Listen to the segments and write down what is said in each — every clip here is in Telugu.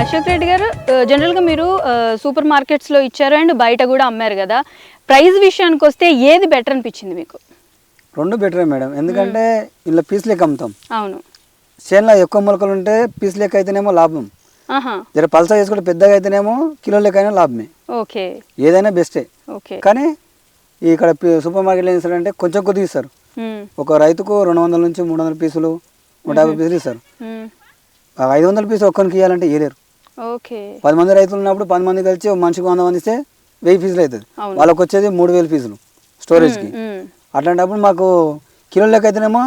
అశోక్ రెడ్డి గారు, జనరల్గా మీరు సూపర్ మార్కెట్స్లో ఇచ్చారు అండ్ బయట కూడా అమ్మారు కదా, ప్రైస్ విషయానికి వస్తే ఏది బెటర్ అనిపించింది మీకు? రెండు బెటరే మేడం, ఎందుకంటే ఇలా పీస్ లెక్క అమ్ముతాం. అవును. చేనులో ఎక్కువ మొలకలు ఉంటే పీస్ లెక్క అయితేనేమో లాభం, జర పల్సా చేసుకుంటే పెద్దగా అయితేనేమో కిలో లెక్క అయినా లాభమే. ఓకే, ఏదైనా బెస్టే. ఓకే. కానీ ఇక్కడ సూపర్ మార్కెట్లో ఏం చేస్తారంటే కొంచెం కొద్దిగా ఇస్తారు. ఒక రైతుకు 200 నుంచి 300 పీసులు 150 పీసులు ఇస్తారు. 500 పీసులు ఒక్కరికి ఇవ్వాలంటే ఇవ్వలేరు. ఓకే. 10 మంది రైతులు ఉన్నప్పుడు 10 మంది కలిసి మనిషికి 100 మంది ఇస్తే 1000 పీసులు అవుతుంది. వాళ్ళకి వచ్చేది 3000 పీసులు స్టోరేజ్కి. అట్లాంటప్పుడు మాకు కిలో లెక్క అయితేనేమో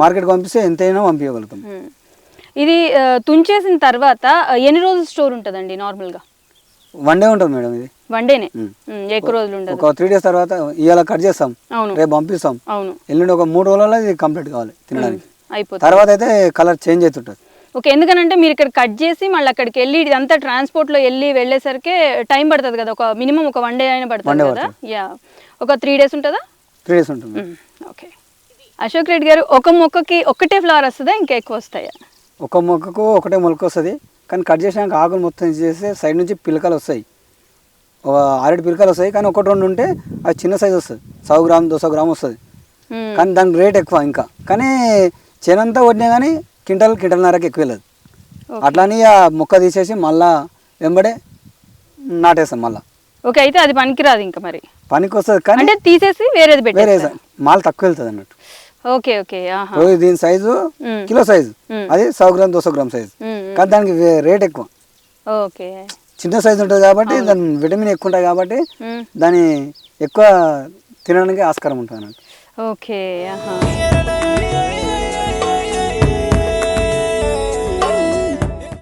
మార్కెట్కి పంపిస్తే ఎంతైనా పంపించగలుగుతాం. ఇది తుంచేసిన తర్వాత ఎన్ని రోజులు స్టోర్ ఉంటుందండి నార్మల్గా? 1 డే ఉంటుంది మేడం. ఇది 1 డేనే, ఎక్కువ రోజులు ఉండదు. ఒక 3 డేస్ తర్వాత ఇవాళ కట్ చేస్తాం, రేపు పంపిస్తాం, ఎల్లుండి ఒక 3 రోజులలో ఇది కంప్లీట్ కావాలి తినడానికి. అయిపోతుంది. తర్వాత అయితే కలర్ చేంజ్ అవుతుంటుంది. ఓకే, ఎందుకనంటే మీరు ఇక్కడ కట్ చేసి మళ్ళీ అక్కడికి వెళ్ళి ఇదంతా ట్రాన్స్పోర్ట్లో వెళ్ళేసరికి టైం పడుతుంది కదా, ఒక మినిమం ఒక 1 డే అయినా పడుతుంది కదా. యా, ఒక 3 డేస్ ఉంటుందా? 3 డేస్ ఉంటుంది. ఓకే. అశోక్ రెడ్డి గారు, ఒక మొక్కకి ఒకటే ఫ్లవర్ వస్తుందా, ఇంకా ఎక్కువ వస్తాయా? ఒక మొక్కకు ఒకటే మొలక వస్తుంది, కానీ కట్ చేసినాక ఆకులు మొత్తం చేస్తే సైడ్ నుంచి పిలకలు వస్తాయి. ఒక 6 పిలకలు వస్తాయి, కానీ 1-2 ఉంటే అది చిన్న సైజు వస్తుంది. 100 గ్రామ్ 200 గ్రామ్ వస్తుంది. కానీ దానికి రేట్ ఎక్కువ ఇంకా. కానీ చేనంతా కొట్టినా కానీ కింటల్నరకి ఎక్కువ వెళ్ళదు. అట్లాని ఆ మొక్క తీసేసి మళ్ళా వెంబడే నాటేస్తాం మళ్ళీ. ఓకే, అయితే అది పనికిరాదు ఇంకా. మరి పనికి వస్తుంది, కానీ అంటే తీసేసి వేరేది పెట్టేసి మాల్ తక్కువ వెళ్తుంది అన్నట్టు. Okay, okay. దీని సైజు కిలో సైజు, అది 100 గ్రామ్ 200 గ్రామ్ సైజు, కానీ దానికి రేట్ ఎక్కువ. ఓకే, చిన్న సైజు ఉంటుంది కాబట్టి దాని విటమిన్ ఎక్కువ ఉంటుంది కాబట్టి దాని ఎక్కువ తినడానికి ఆస్కారం ఉంటుంది అన్నట్టు. ఓకే.